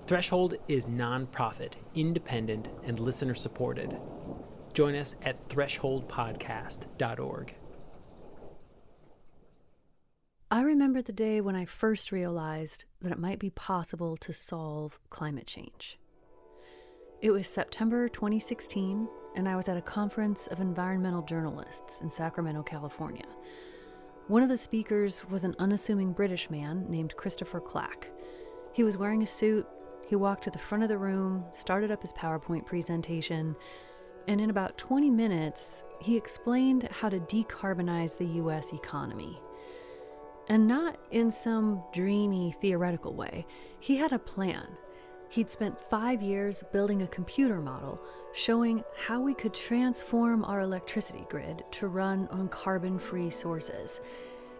Threshold is nonprofit, independent, and listener-supported. Join us at thresholdpodcast.org. I remember the day when I first realized that it might be possible to solve climate change. It was September 2016, and I was at a conference of environmental journalists in Sacramento, California. One of the speakers was an unassuming British man named Christopher Clack. He was wearing a suit. He walked to the front of the room, started up his PowerPoint presentation, and in about 20 minutes, he explained how to decarbonize the U.S. economy. And not in some dreamy, theoretical way. He had a plan. He'd spent 5 years building a computer model showing how we could transform our electricity grid to run on carbon-free sources.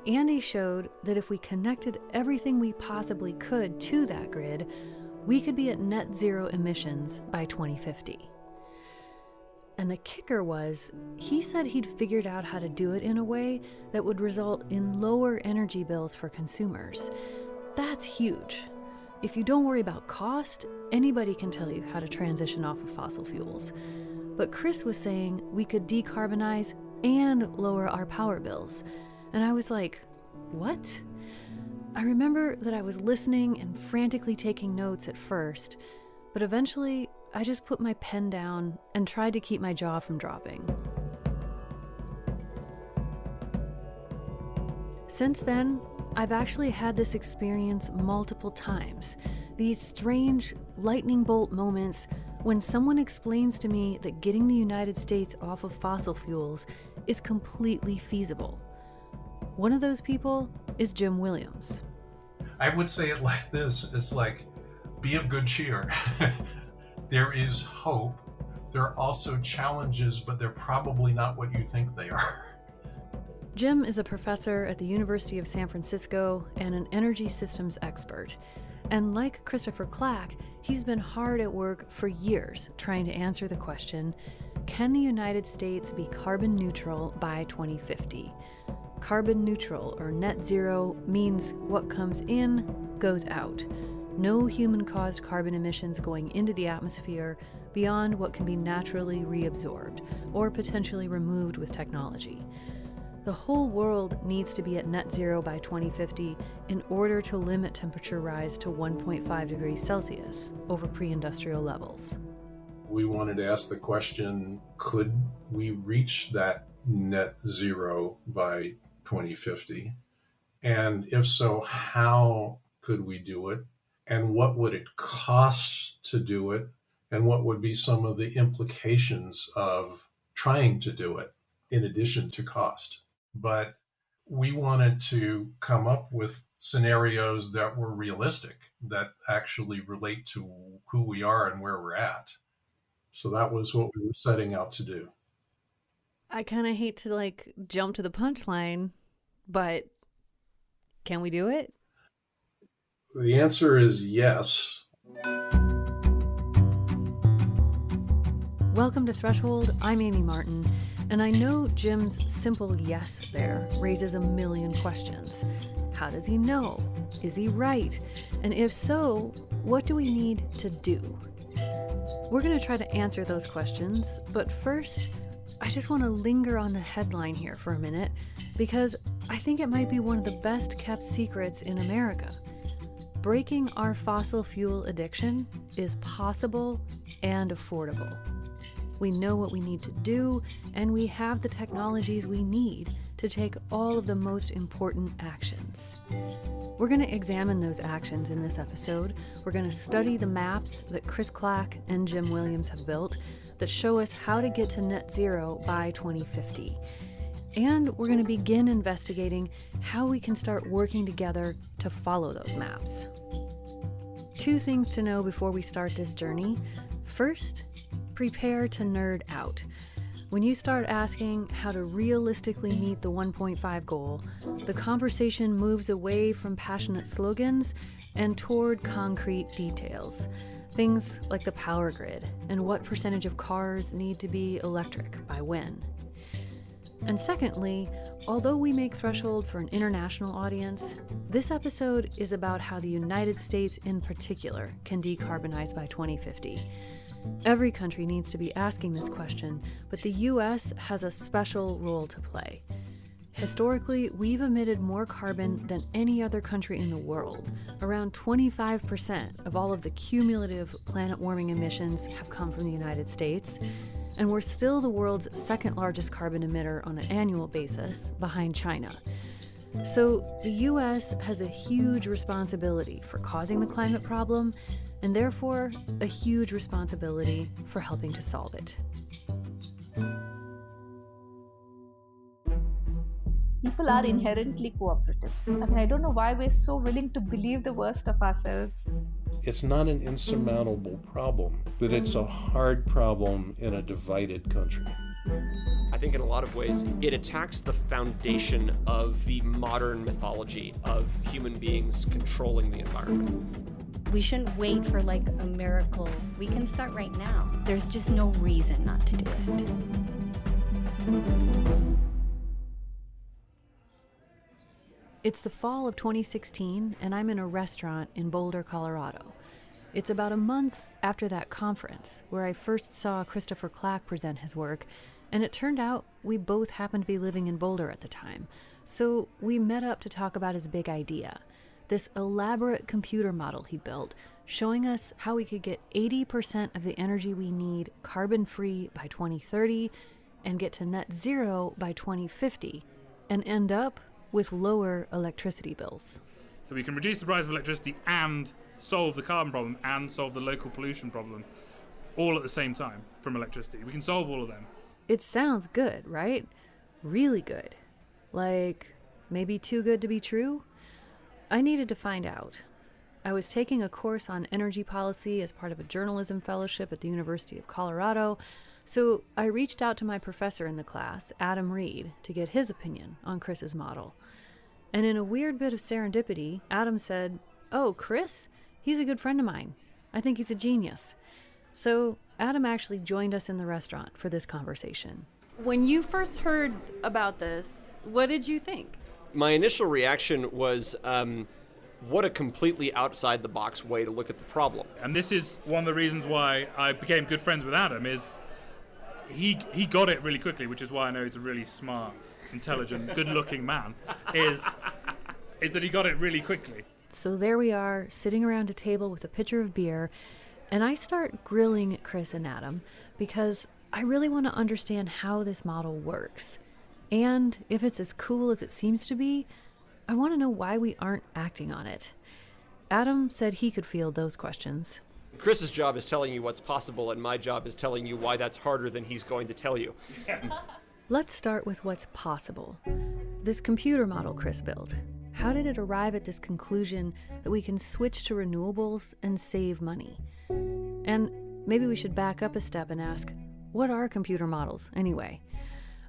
And he showed that if we connected everything we possibly could to that grid, we could be at net zero emissions by 2050. And the kicker was, he said he'd figured out how to do it in a way that would result in lower energy bills for consumers. That's huge. If you don't worry about cost, anybody can tell you how to transition off of fossil fuels. But Chris was saying we could decarbonize and lower our power bills. And I was like, what? I remember that I was listening and frantically taking notes at first, but eventually I just put my pen down and tried to keep my jaw from dropping. Since then, I've actually had this experience multiple times. These strange lightning bolt moments when someone explains to me that getting the United States off of fossil fuels is completely feasible. One of those people is Jim Williams. I would say it like this. It's like, be of good cheer. There is hope. There are also challenges, but they're probably not what you think they are. Jim is a professor at the University of San Francisco and an energy systems expert. And like Christopher Clack, he's been hard at work for years trying to answer the question, can the United States be carbon neutral by 2050? Carbon neutral, or net zero, means what comes in goes out. No human-caused carbon emissions going into the atmosphere beyond what can be naturally reabsorbed or potentially removed with technology. The whole world needs to be at net zero by 2050 in order to limit temperature rise to 1.5 degrees Celsius over pre-industrial levels. We wanted to ask the question, could we reach that net zero by 2050? And if so, how could we do it? And what would it cost to do it? And what would be some of the implications of trying to do it in addition to cost? But we wanted to come up with scenarios that were realistic, that actually relate to who we are and where we're at. So that was what we were setting out to do. I kind of hate to jump to the punchline, but can we do it? The answer is yes. Welcome to Threshold. I'm Amy Martin, and I know Jim's simple yes there raises a million questions. How does he know? Is he right? And if so, what do we need to do? We're going to try to answer those questions, but first, I just want to linger on the headline here for a minute, because I think it might be one of the best kept secrets in America. Breaking our fossil fuel addiction is possible and affordable. We know what we need to do, and we have the technologies we need to take all of the most important actions. We're going to examine those actions in this episode. We're going to study the maps that Chris Clack and Jim Williams have built that show us how to get to net zero by 2050. And we're going to begin investigating how we can start working together to follow those maps. 2 things to know before we start this journey. First, prepare to nerd out. When you start asking how to realistically meet the 1.5 goal, the conversation moves away from passionate slogans and toward concrete details. Things like the power grid and what percentage of cars need to be electric by when. And secondly, although we make Threshold for an international audience, this episode is about how the United States in particular can decarbonize by 2050. Every country needs to be asking this question, but the US has a special role to play. Historically, we've emitted more carbon than any other country in the world. Around 25% of all of the cumulative planet-warming emissions have come from the United States, and we're still the world's second largest carbon emitter on an annual basis, behind China. So the US has a huge responsibility for causing the climate problem, and therefore a huge responsibility for helping to solve it. People are inherently cooperative. I mean, I don't know why we're so willing to believe the worst of ourselves. It's not an insurmountable problem, but it's a hard problem in a divided country. I think in a lot of ways, it attacks the foundation of the modern mythology of human beings controlling the environment. We shouldn't wait for like a miracle. We can start right now. There's just no reason not to do it. It's the fall of 2016, and I'm in a restaurant in Boulder, Colorado. It's about a month after that conference where I first saw Christopher Clack present his work, and it turned out we both happened to be living in Boulder at the time. So we met up to talk about his big idea, this elaborate computer model he built, showing us how we could get 80% of the energy we need carbon-free by 2030 and get to net zero by 2050, and end up with lower electricity bills. So we can reduce the price of electricity and solve the carbon problem and solve the local pollution problem all at the same time from electricity. We can solve all of them. It sounds good, right? Really good. Like, maybe too good to be true? I needed to find out. I was taking a course on energy policy as part of a journalism fellowship at the University of Colorado, so I reached out to my professor in the class, Adam Reed, to get his opinion on Chris's model. And in a weird bit of serendipity, Adam said, "Oh, Chris? He's a good friend of mine. I think he's a genius." So Adam actually joined us in the restaurant for this conversation. When you first heard about this, what did you think? My initial reaction was, what a completely outside the box way to look at the problem. And this is one of the reasons why I became good friends with Adam, is he got it really quickly, which is why I know he's a really smart, intelligent, good-looking man, is that he got it really quickly. So there we are, sitting around a table with a pitcher of beer, and I start grilling Chris and Adam because I really want to understand how this model works. And if it's as cool as it seems to be, I want to know why we aren't acting on it. Adam said he could field those questions. Chris's job is telling you what's possible, and my job is telling you why that's harder than he's going to tell you. Let's start with what's possible. This computer model Chris built. How did it arrive at this conclusion that we can switch to renewables and save money? And maybe we should back up a step and ask, what are computer models anyway?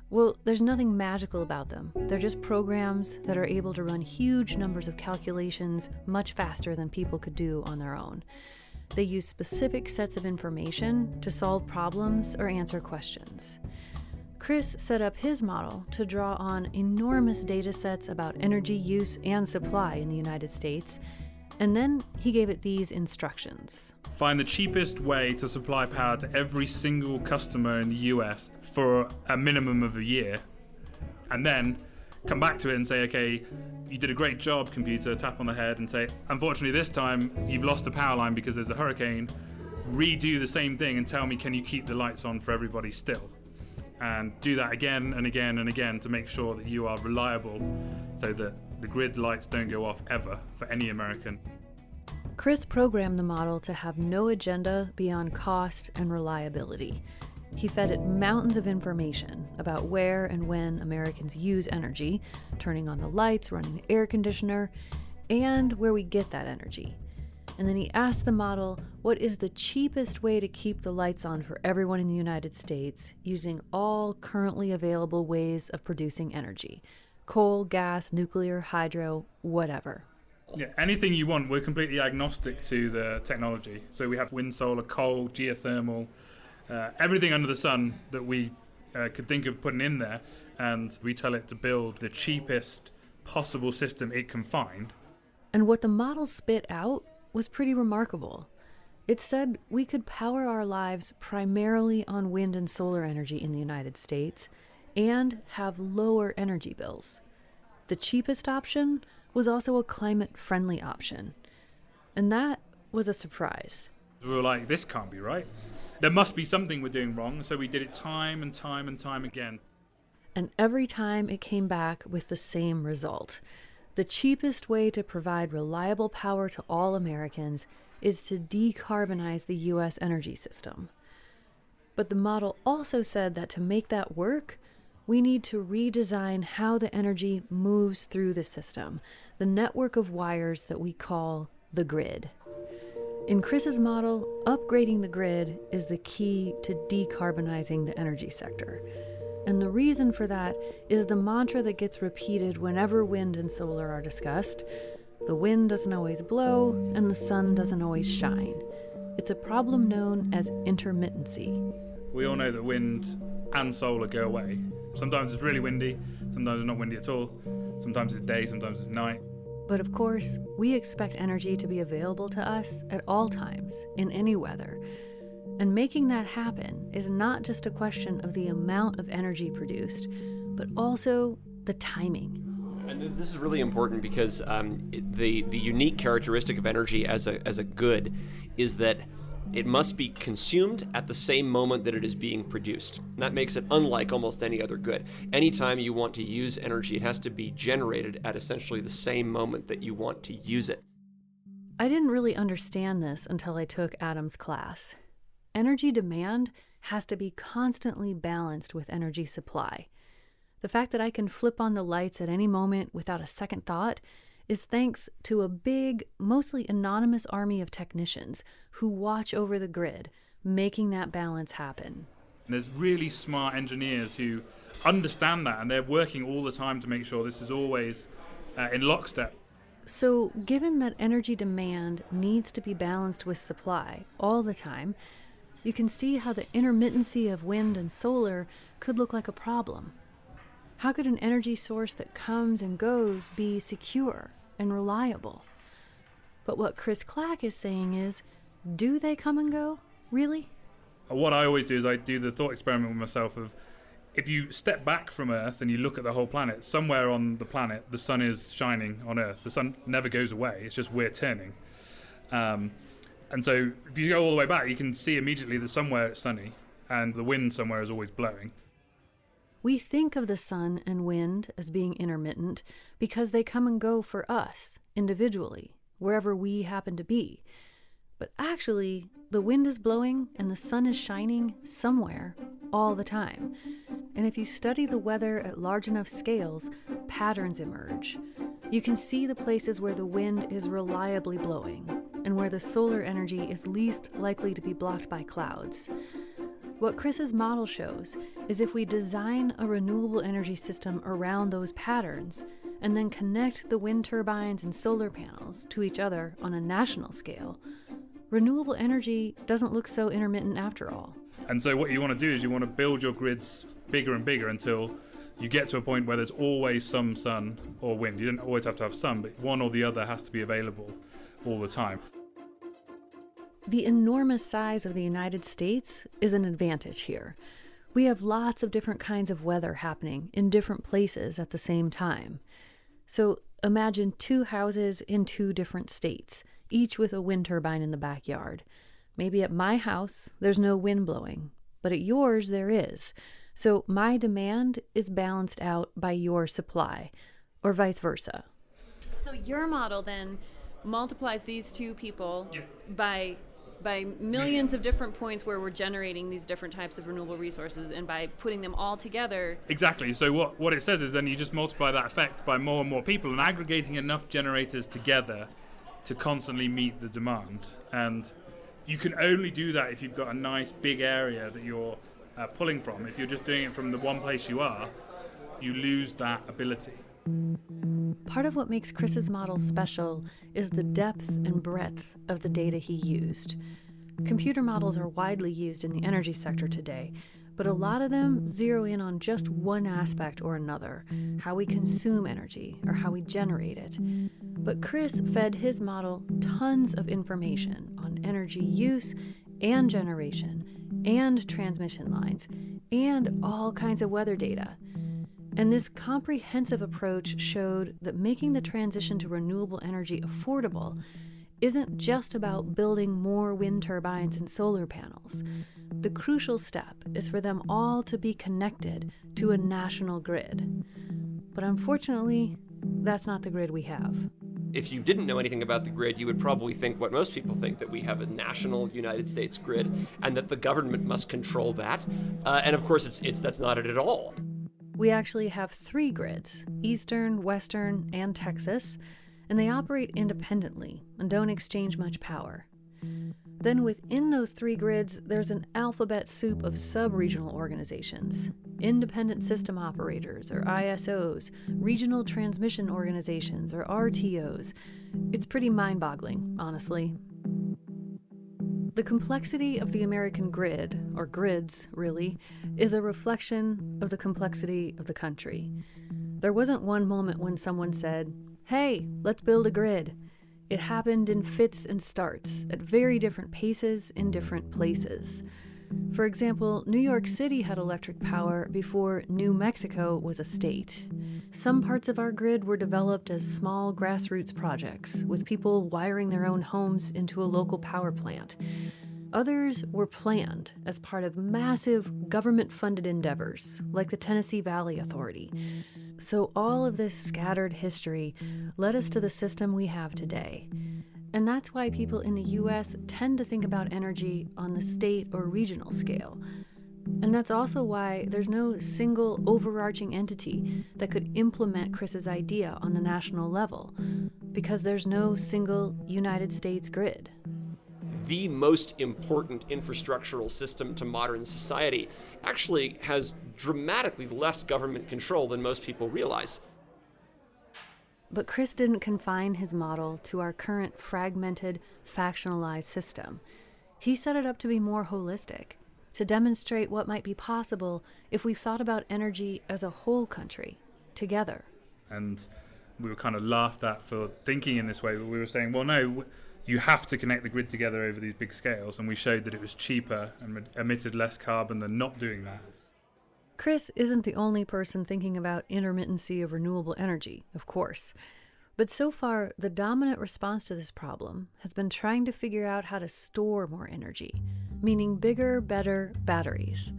Well, there's nothing magical about them. They're just programs that are able to run huge numbers of calculations much faster than people could do on their own. They use specific sets of information to solve problems or answer questions. Chris set up his model to draw on enormous data sets about energy use and supply in the United States, and then he gave it these instructions. Find the cheapest way to supply power to every single customer in the US for a minimum of a year, and then come back to it and say, okay, you did a great job, computer, tap on the head and say, unfortunately this time you've lost a power line because there's a hurricane. Redo the same thing and tell me, can you keep the lights on for everybody still? And do that again and again and again to make sure that you are reliable so that the grid lights don't go off ever for any American. Chris programmed the model to have no agenda beyond cost and reliability. He fed it mountains of information about where and when Americans use energy, turning on the lights, running the air conditioner, and where we get that energy. And then he asked the model, what is the cheapest way to keep the lights on for everyone in the United States using all currently available ways of producing energy? Coal, gas, nuclear, hydro, whatever. Yeah, anything you want. We're completely agnostic to the technology. So we have wind, solar, coal, geothermal, everything under the sun that we could think of putting in there. and we tell it to build the cheapest possible system it can find. And what the model spit out was pretty remarkable. It said we could power our lives primarily on wind and solar energy in the United States and have lower energy bills. The cheapest option was also a climate-friendly option. And that was a surprise. We were like, this can't be right. There must be something we're doing wrong, so we did it time and time and time again. And every time it came back with the same result. The cheapest way to provide reliable power to all Americans is to decarbonize the U.S. energy system. But the model also said that to make that work, we need to redesign how the energy moves through the system, the network of wires that we call the grid. In Chris's model, upgrading the grid is the key to decarbonizing the energy sector. And the reason for that is the mantra that gets repeated whenever wind and solar are discussed. The wind doesn't always blow, and the sun doesn't always shine. It's a problem known as intermittency. We all know that wind and solar go away. Sometimes it's really windy, sometimes it's not windy at all. Sometimes it's day, sometimes it's night. But of course, we expect energy to be available to us at all times, in any weather. And making that happen is not just a question of the amount of energy produced, but also the timing. And this is really important because the unique characteristic of energy as a good is that it must be consumed at the same moment that it is being produced. And that makes it unlike almost any other good. Anytime you want to use energy, it has to be generated at essentially the same moment that you want to use it. I didn't really understand this until I took Adam's class. Energy demand has to be constantly balanced with energy supply. The fact that I can flip on the lights at any moment without a second thought is thanks to a big, mostly anonymous army of technicians who watch over the grid, making that balance happen. There's really smart engineers who understand that, and they're working all the time to make sure this is always in lockstep. So, given that energy demand needs to be balanced with supply all the time, you can see how the intermittency of wind and solar could look like a problem. How could an energy source that comes and goes be secure and reliable? But what Chris Clack is saying is, do they come and go? Really? What I always do is I do the thought experiment with myself of, if you step back from Earth and you look at the whole planet, somewhere on the planet the sun is shining on Earth. The sun never goes away, it's just we're turning. And so if you go all the way back, you can see immediately that somewhere it's sunny and the wind somewhere is always blowing. We think of the sun and wind as being intermittent because they come and go for us, individually, wherever we happen to be. But actually, the wind is blowing and the sun is shining somewhere all the time. And if you study the weather at large enough scales, patterns emerge. You can see the places where the wind is reliably blowing and where the solar energy is least likely to be blocked by clouds. What Chris's model shows is if we design a renewable energy system around those patterns and then connect the wind turbines and solar panels to each other on a national scale, renewable energy doesn't look so intermittent after all. And so what you want to do is you want to build your grids bigger and bigger until you get to a point where there's always some sun or wind. You don't always have to have sun, but one or the other has to be available all the time. The enormous size of the United States is an advantage here. We have lots of different kinds of weather happening in different places at the same time. So imagine 2 houses in 2 different states, each with a wind turbine in the backyard. Maybe at my house, there's no wind blowing, but at yours there is. So my demand is balanced out by your supply, or vice versa. So your model then multiplies these 2 people by millions of different points where we're generating these different types of renewable resources, and by putting them all together. Exactly. So what it says is then you just multiply that effect by more and more people and aggregating enough generators together to constantly meet the demand. And you can only do that if you've got a nice big area that you're pulling from. If you're just doing it from the one place you are, you lose that ability. Part of what makes Chris's model special is the depth and breadth of the data he used. Computer models are widely used in the energy sector today, but a lot of them zero in on just one aspect or another, how we consume energy or how we generate it. But Chris fed his model tons of information on energy use and generation and transmission lines and all kinds of weather data. And this comprehensive approach showed that making the transition to renewable energy affordable isn't just about building more wind turbines and solar panels. The crucial step is for them all to be connected to a national grid. But unfortunately, that's not the grid we have. If you didn't know anything about the grid, you would probably think what most people think, that we have a national United States grid and that the government must control that. And of course, that's not it at all. We actually have 3 grids, Eastern, Western, and Texas, and they operate independently and don't exchange much power. Then within those 3 grids, there's an alphabet soup of sub-regional organizations, independent system operators, or ISOs, regional transmission organizations, or RTOs. It's pretty mind-boggling, honestly. The complexity of the American grid, or grids, really, is a reflection of the complexity of the country. There wasn't one moment when someone said, "Hey, let's build a grid." It happened in fits and starts, at very different paces in different places. For example, New York City had electric power before New Mexico was a state. Some parts of our grid were developed as small grassroots projects, with people wiring their own homes into a local power plant. Others were planned as part of massive government-funded endeavors, like the Tennessee Valley Authority. So all of this scattered history led us to the system we have today. And that's why people in the US tend to think about energy on the state or regional scale. And that's also why there's no single overarching entity that could implement Chris's idea on the national level, because there's no single United States grid. The most important infrastructural system to modern society actually has dramatically less government control than most people realize. But Chris didn't confine his model to our current fragmented, factionalized system. He set it up to be more holistic, to demonstrate what might be possible if we thought about energy as a whole country, together. And we were kind of laughed at for thinking in this way, but we were saying, well, no, you have to connect the grid together over these big scales, and we showed that it was cheaper and emitted less carbon than not doing that. Chris isn't the only person thinking about intermittency of renewable energy, of course. But so far, the dominant response to this problem has been trying to figure out how to store more energy, meaning bigger, better batteries.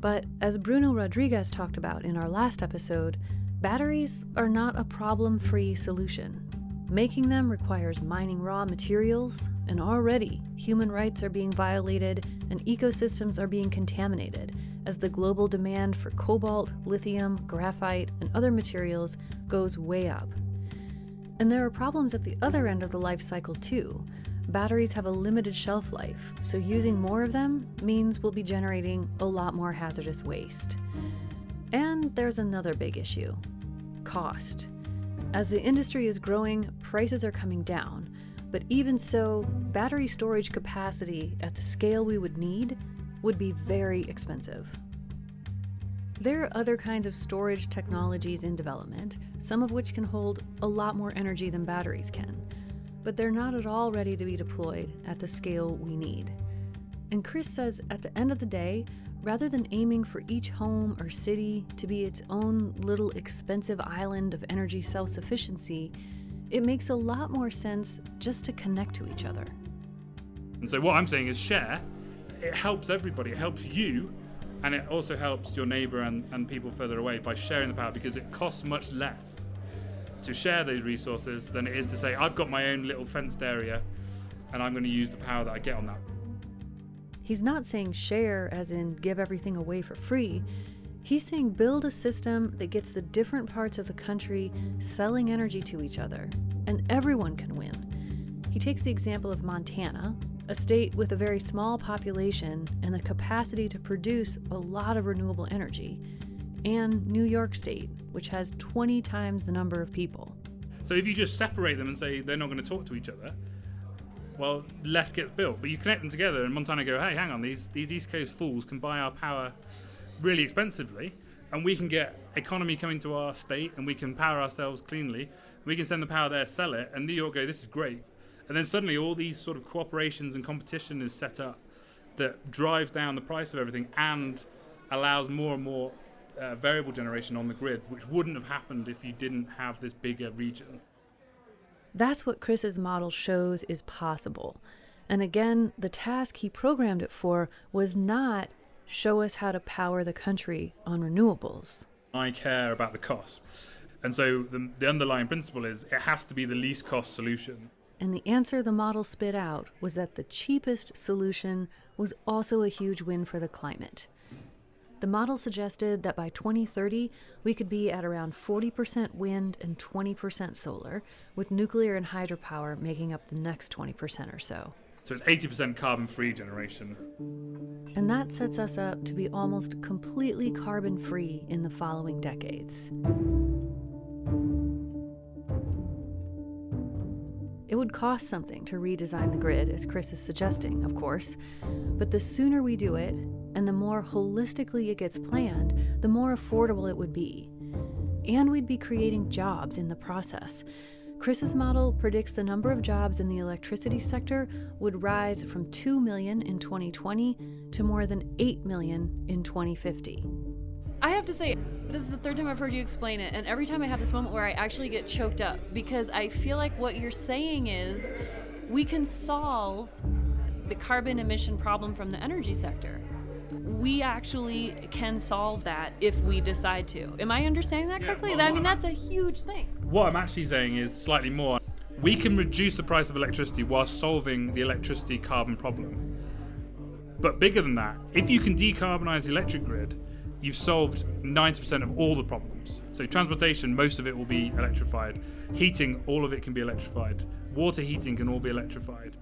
But as Bruno Rodriguez talked about in our last episode, batteries are not a problem-free solution. Making them requires mining raw materials, and already human rights are being violated and ecosystems are being contaminated as the global demand for cobalt, lithium, graphite, and other materials goes way up. And there are problems at the other end of the life cycle too. Batteries have a limited shelf life, so using more of them means we'll be generating a lot more hazardous waste. And there's another big issue: cost. As the industry is growing, prices are coming down, but even so, battery storage capacity at the scale we would need would be very expensive. There are other kinds of storage technologies in development, some of which can hold a lot more energy than batteries can, but they're not at all ready to be deployed at the scale we need. And Chris says at the end of the day, rather than aiming for each home or city to be its own little expensive island of energy self-sufficiency, it makes a lot more sense just to connect to each other. And so what I'm saying is share. It helps everybody. It helps you, and it also helps your neighbor and people further away by sharing the power, because it costs much less to share those resources than it is to say, I've got my own little fenced area and I'm going to use the power that I get on that. He's not saying share as in give everything away for free. He's saying build a system that gets the different parts of the country selling energy to each other, and everyone can win. He takes the example of Montana, a state with a very small population and the capacity to produce a lot of renewable energy, and New York State, which has 20 times the number of people. So if you just separate them and say they're not going to talk to each other, well, less gets built. But you connect them together, and Montana go, hey, hang on, these East Coast fools can buy our power really expensively, and we can get economy coming to our state, and we can power ourselves cleanly, we can send the power there, sell it, and New York go, this is great. And then suddenly all these sort of cooperations and competition is set up that drives down the price of everything and allows more and more variable generation on the grid, which wouldn't have happened if you didn't have this bigger region. That's what Chris's model shows is possible. And again, the task he programmed it for was not show us how to power the country on renewables. I care about the cost. And so the underlying principle is it has to be the least cost solution. And the answer the model spit out was that the cheapest solution was also a huge win for the climate. The model suggested that by 2030, we could be at around 40% wind and 20% solar, with nuclear and hydropower making up the next 20% or so. So it's 80% carbon-free generation. And that sets us up to be almost completely carbon-free in the following decades. It would cost something to redesign the grid, as Chris is suggesting, of course. But the sooner we do it, and the more holistically it gets planned, the more affordable it would be. And we'd be creating jobs in the process. Chris's model predicts the number of jobs in the electricity sector would rise from 2 million in 2020 to more than 8 million in 2050. I have to say, this is the third time I've heard you explain it, and every time I have this moment where I actually get choked up, because I feel like what you're saying is we can solve the carbon emission problem from the energy sector. We actually can solve that if we decide to. Am I understanding that correctly? Well, I mean, that's a huge thing. What I'm actually saying is slightly more. We can reduce the price of electricity while solving the electricity carbon problem. But bigger than that, if you can decarbonize the electric grid, you've solved 90% of all the problems. So transportation, most of it will be electrified. Heating, all of it can be electrified. Water heating can all be electrified.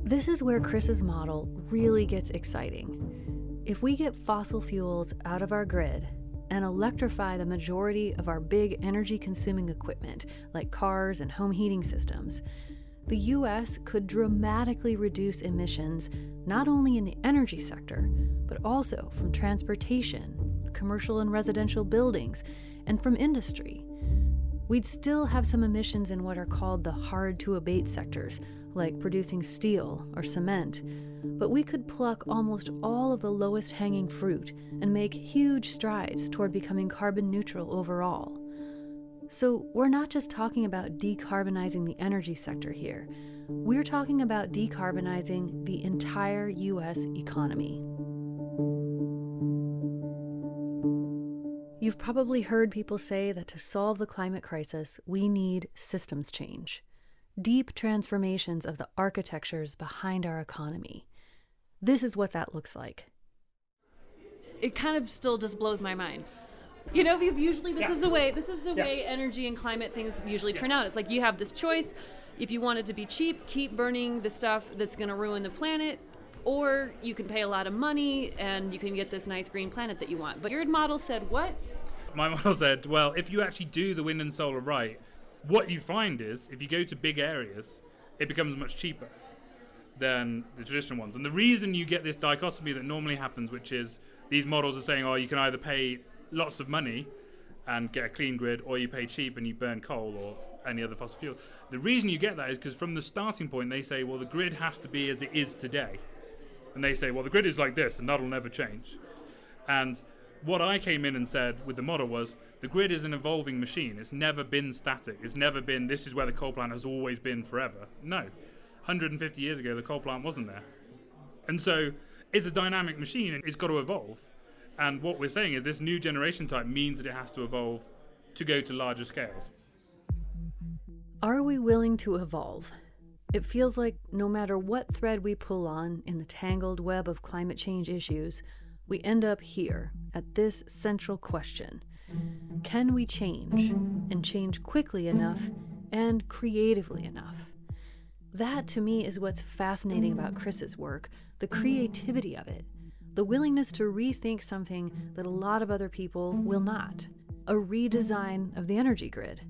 This is where Chris's model really gets exciting. If we get fossil fuels out of our grid and electrify the majority of our big energy-consuming equipment, like cars and home heating systems, the U.S. could dramatically reduce emissions not only in the energy sector, but also from transportation, commercial and residential buildings, and from industry. We'd still have some emissions in what are called the hard-to-abate sectors, like producing steel or cement, but we could pluck almost all of the lowest hanging fruit and make huge strides toward becoming carbon neutral overall. So we're not just talking about decarbonizing the energy sector here. We're talking about decarbonizing the entire U.S. economy. You've probably heard people say that to solve the climate crisis, we need systems change. Deep transformations of the architectures behind our economy. This is what that looks like. It kind of still just blows my mind. You know, because usually this is the way energy and climate things usually turn out. It's like you have this choice. If you want it to be cheap, keep burning the stuff that's going to ruin the planet, or you can pay a lot of money and you can get this nice green planet that you want. But your model said what? My model said, well, if you actually do the wind and solar right, what you find is, if you go to big areas, it becomes much cheaper than the traditional ones. And the reason you get this dichotomy that normally happens, which is these models are saying, oh, you can either pay lots of money and get a clean grid, or you pay cheap and you burn coal or any other fossil fuel. The reason you get that is because from the starting point, they say, well, the grid has to be as it is today. And they say, well, the grid is like this and that'll never change. And what I came in and said with the model was, the grid is an evolving machine. It's never been static. It's never been, this is where the coal plant has always been forever. No. 150 years ago, the coal plant wasn't there. And so it's a dynamic machine and it's got to evolve. And what we're saying is this new generation type means that it has to evolve to go to larger scales. Are we willing to evolve? It feels like no matter what thread we pull on in the tangled web of climate change issues, we end up here at this central question. Can we change, and change quickly enough and creatively enough? That, to me, is what's fascinating about Chris's work, the creativity of it, the willingness to rethink something that a lot of other people will not, a redesign of the energy grid.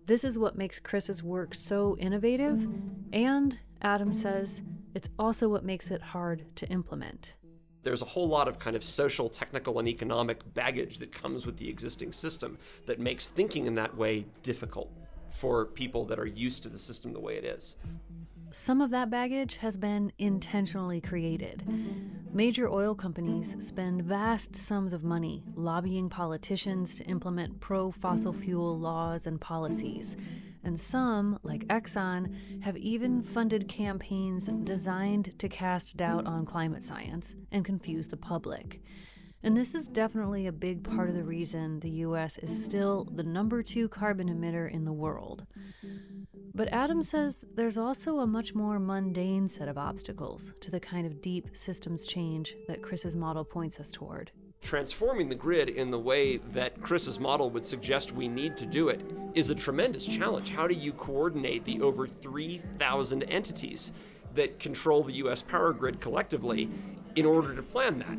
This is what makes Chris's work so innovative, and, Adam says, it's also what makes it hard to implement. There's a whole lot of kind of social, technical, and economic baggage that comes with the existing system that makes thinking in that way difficult for people that are used to the system the way it is. Some of that baggage has been intentionally created. Major oil companies spend vast sums of money lobbying politicians to implement pro-fossil fuel laws and policies. And some, like Exxon, have even funded campaigns designed to cast doubt on climate science and confuse the public. And this is definitely a big part of the reason the US is still the number 2 carbon emitter in the world. But Adam says there's also a much more mundane set of obstacles to the kind of deep systems change that Chris's model points us toward. Transforming the grid in the way that Chris's model would suggest we need to do it is a tremendous challenge. How do you coordinate the over 3,000 entities that control the US power grid collectively in order to plan that?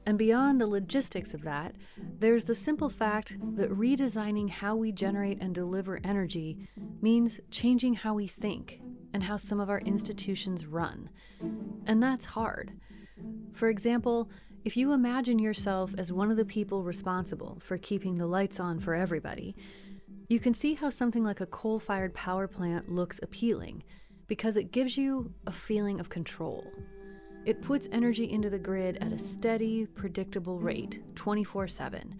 And beyond the logistics of that, there's the simple fact that redesigning how we generate and deliver energy means changing how we think and how some of our institutions run. And that's hard. For example, if you imagine yourself as one of the people responsible for keeping the lights on for everybody, you can see how something like a coal-fired power plant looks appealing because it gives you a feeling of control. It puts energy into the grid at a steady, predictable rate, 24/7.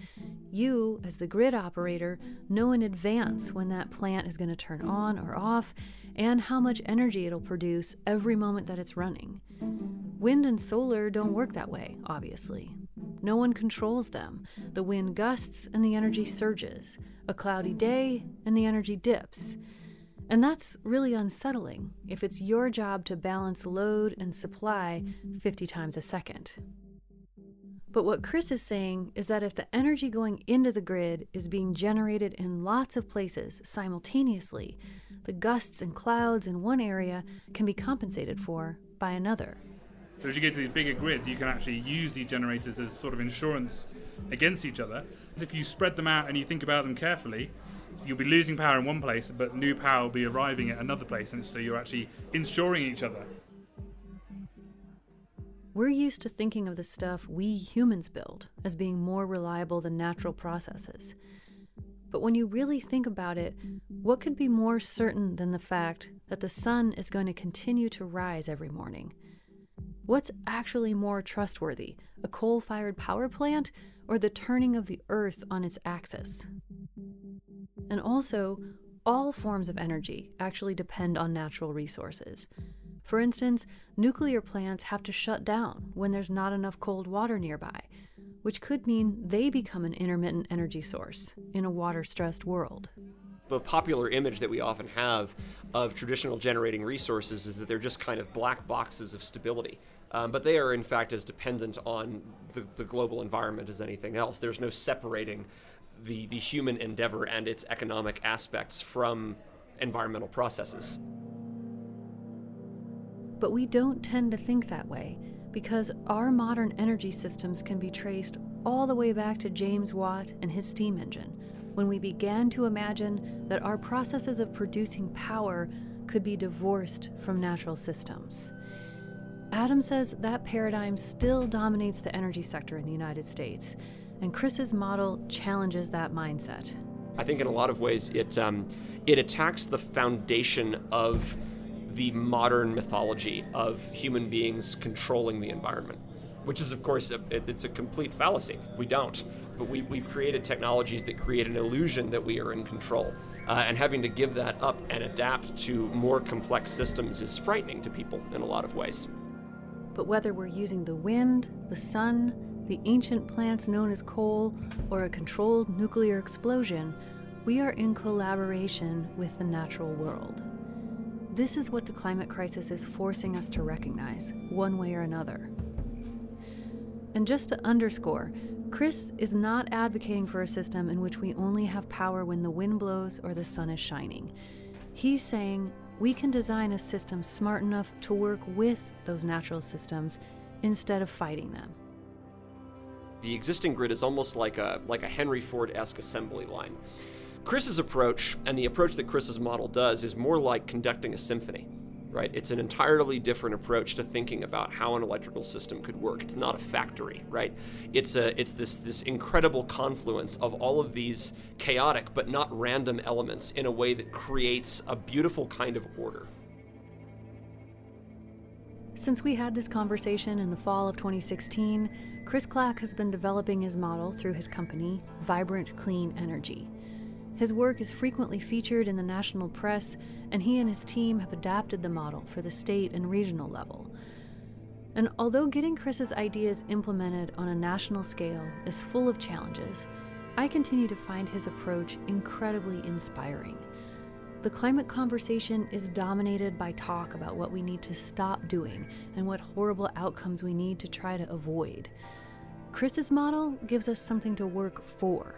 You, as the grid operator, know in advance when that plant is going to turn on or off and how much energy it'll produce every moment that it's running. Wind and solar don't work that way, obviously. No one controls them. The wind gusts and the energy surges. A cloudy day and the energy dips. And that's really unsettling if it's your job to balance load and supply 50 times a second. But what Chris is saying is that if the energy going into the grid is being generated in lots of places simultaneously, the gusts and clouds in one area can be compensated for by another. So as you get to these bigger grids, you can actually use these generators as sort of insurance against each other. If you spread them out and you think about them carefully, you'll be losing power in one place, but new power will be arriving at another place, and so you're actually insuring each other. We're used to thinking of the stuff we humans build as being more reliable than natural processes. But when you really think about it, what could be more certain than the fact that the sun is going to continue to rise every morning? What's actually more trustworthy, a coal-fired power plant or the turning of the Earth on its axis? And also, all forms of energy actually depend on natural resources. For instance, nuclear plants have to shut down when there's not enough cold water nearby, which could mean they become an intermittent energy source in a water-stressed world. The popular image that we often have of traditional generating resources is that they're just kind of black boxes of stability. But they are, in fact, as dependent on the global environment as anything else. There's no separating the human endeavor and its economic aspects from environmental processes. But we don't tend to think that way because our modern energy systems can be traced all the way back to James Watt and his steam engine, when we began to imagine that our processes of producing power could be divorced from natural systems. Adam says that paradigm still dominates the energy sector in the United States, and Chris's model challenges that mindset. I think in a lot of ways it attacks the foundation of the modern mythology of human beings controlling the environment, which is, of course, it's a complete fallacy. We don't. But we've created technologies that create an illusion that we are in control. And having to give that up and adapt to more complex systems is frightening to people in a lot of ways. But whether we're using the wind, the sun, the ancient plants known as coal, or a controlled nuclear explosion, we are in collaboration with the natural world. This is what the climate crisis is forcing us to recognize, one way or another. And just to underscore, Chris is not advocating for a system in which we only have power when the wind blows or the sun is shining. He's saying we can design a system smart enough to work with those natural systems instead of fighting them. The existing grid is almost like a Henry Ford-esque assembly line. Chris's approach, and the approach that Chris's model does, is more like conducting a symphony. right? It's an entirely different approach to thinking about how an electrical system could work. It's not a factory, right? It's this incredible confluence of all of these chaotic but not random elements in a way that creates a beautiful kind of order. Since we had this conversation in the fall of 2016, Chris Clack has been developing his model through his company, Vibrant Clean Energy. His work is frequently featured in the national press, and he and his team have adapted the model for the state and regional level. And although getting Chris's ideas implemented on a national scale is full of challenges, I continue to find his approach incredibly inspiring. The climate conversation is dominated by talk about what we need to stop doing and what horrible outcomes we need to try to avoid. Chris's model gives us something to work for.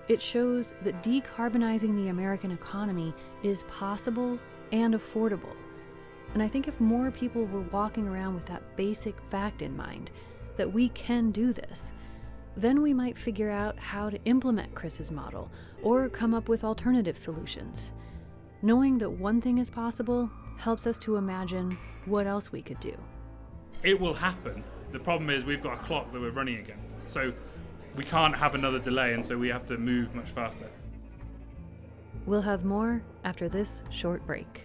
It shows that decarbonizing the American economy is possible and affordable. And I think if more people were walking around with that basic fact in mind, that we can do this, then we might figure out how to implement Chris's model or come up with alternative solutions. Knowing that one thing is possible helps us to imagine what else we could do. It will happen. The problem is we've got a clock that we're running against. So we can't have another delay, and so we have to move much faster. We'll have more after this short break.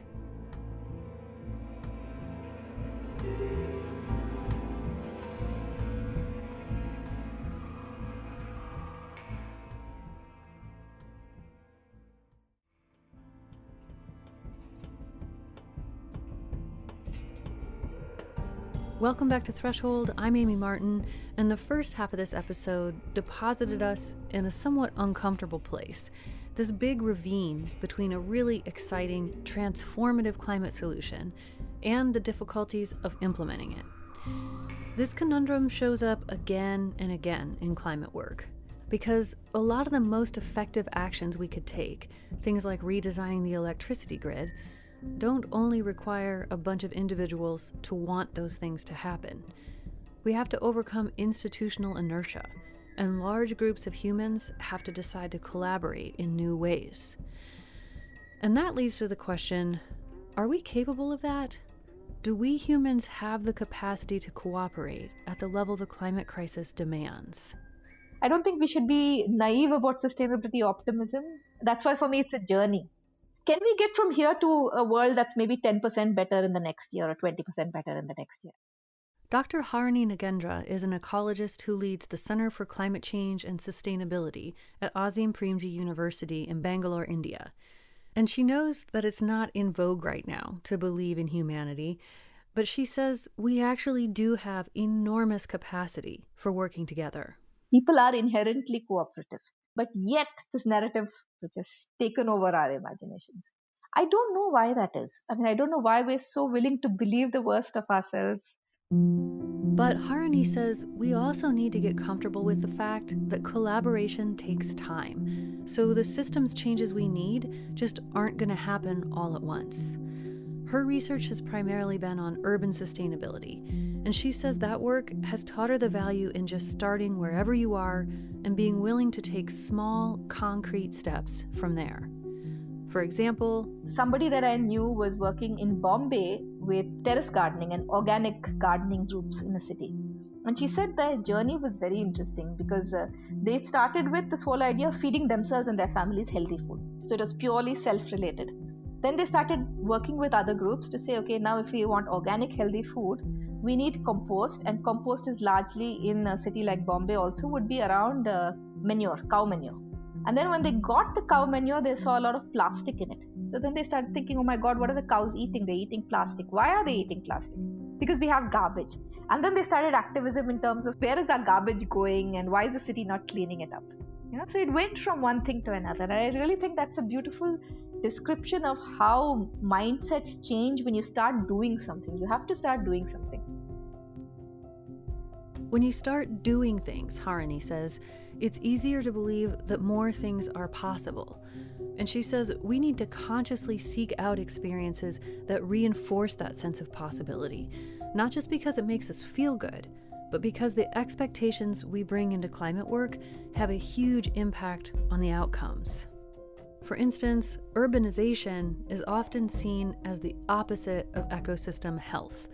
Welcome back to Threshold. I'm Amy Martin, and the first half of this episode deposited us in a somewhat uncomfortable place. This big ravine between a really exciting, transformative climate solution and the difficulties of implementing it. This conundrum shows up again and again in climate work, because a lot of the most effective actions we could take, things like redesigning the electricity grid, don't only require a bunch of individuals to want those things to happen. We have to overcome institutional inertia, and large groups of humans have to decide to collaborate in new ways. And that leads to the question, are we capable of that? Do we humans have the capacity to cooperate at the level the climate crisis demands? I don't think we should be naive about sustainability optimism. That's why for me it's a journey. Can we get from here to a world that's maybe 10% better in the next year or 20% better in the next year? Dr. Harini Nagendra is an ecologist who leads the Center for Climate Change and Sustainability at Azim Premji University in Bangalore, India. And she knows that it's not in vogue right now to believe in humanity, but she says we actually do have enormous capacity for working together. People are inherently cooperative, but yet this narrative which has taken over our imaginations. I don't know why that is. I don't know why we're so willing to believe the worst of ourselves. But Harini says we also need to get comfortable with the fact that collaboration takes time. So the systems changes we need just aren't going to happen all at once. Her research has primarily been on urban sustainability, and she says that work has taught her the value in just starting wherever you are and being willing to take small, concrete steps from there. For example, somebody that I knew was working in Bombay with terrace gardening and organic gardening groups in the city. And she said their journey was very interesting because they started with this whole idea of feeding themselves and their families healthy food. So it was purely self-related. Then they started working with other groups to say, okay, now if we want organic healthy food, we need compost, and compost is largely in a city like Bombay also would be around manure, cow manure. And then when they got the cow manure, they saw a lot of plastic in it. So then they started thinking, oh my God, what are the cows eating? They're eating plastic. Why are they eating plastic? Because we have garbage. And then they started activism in terms of where is our garbage going and why is the city not cleaning it up? So it went from one thing to another. And I really think that's a beautiful description of how mindsets change when you start doing something. You have to start doing something. When you start doing things, Harini says, it's easier to believe that more things are possible. And she says we need to consciously seek out experiences that reinforce that sense of possibility, not just because it makes us feel good, but because the expectations we bring into climate work have a huge impact on the outcomes. For instance, urbanization is often seen as the opposite of ecosystem health.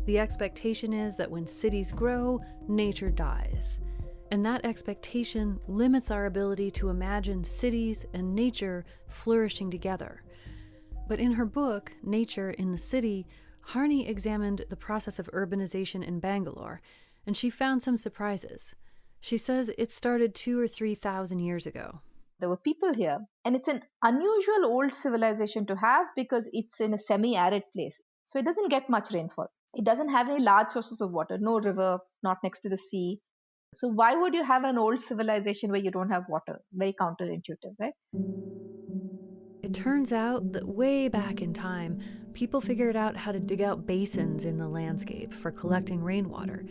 The expectation is that when cities grow, nature dies. And that expectation limits our ability to imagine cities and nature flourishing together. But in her book, Nature in the City, Harni examined the process of urbanization in Bangalore, and she found some surprises. She says it started 2,000 or 3,000 years ago. There were people here, and it's an unusual old civilization to have because it's in a semi-arid place. So it doesn't get much rainfall. It doesn't have any large sources of water, no river, not next to the sea. So why would you have an old civilization where you don't have water? Very counterintuitive, right? It turns out that way back in time, people figured out how to dig out basins in the landscape for collecting rainwater.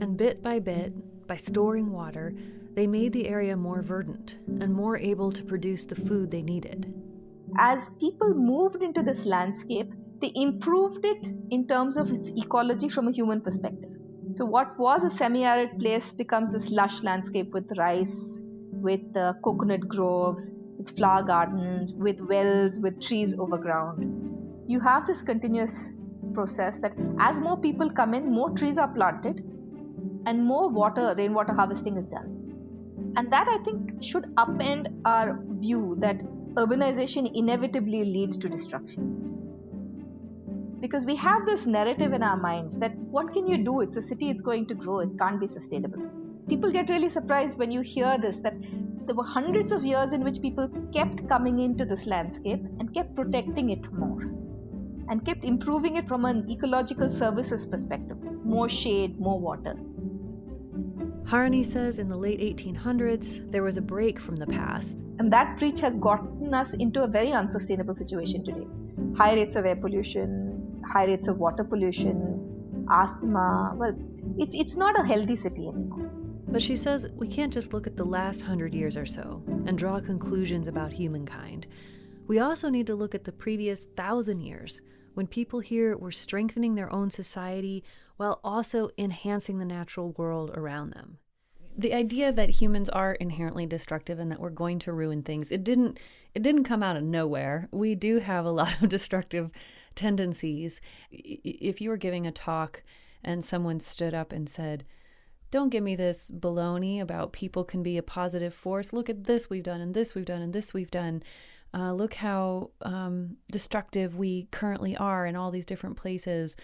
And bit, by storing water, they made the area more verdant and more able to produce the food they needed. As people moved into this landscape, they improved it in terms of its ecology from a human perspective. So what was a semi-arid place becomes this lush landscape with rice, with coconut groves, with flower gardens, with wells, with trees overground. You have this continuous process that as more people come in, more trees are planted and more rainwater harvesting is done. And that, I think, should upend our view that urbanization inevitably leads to destruction. Because we have this narrative in our minds that what can you do? It's a city, it's going to grow, it can't be sustainable. People get really surprised when you hear this, that there were hundreds of years in which people kept coming into this landscape and kept protecting it more and kept improving it from an ecological services perspective. More shade, more water. Harni says in the late 1800s, there was a break from the past. And that breach has gotten us into a very unsustainable situation today. High rates of air pollution, high rates of water pollution, asthma. Well, it's not a healthy city anymore. But she says we can't just look at the last 100 years or so and draw conclusions about humankind. We also need to look at the previous 1,000 years, when people here were strengthening their own society while also enhancing the natural world around them. The idea that humans are inherently destructive and that we're going to ruin things, it didn't come out of nowhere. We do have a lot of destructive tendencies. If you were giving a talk and someone stood up and said, "Don't give me this baloney about people can be a positive force. Look at this we've done, and this we've done, and this we've done. Look how destructive we currently are in all these different places."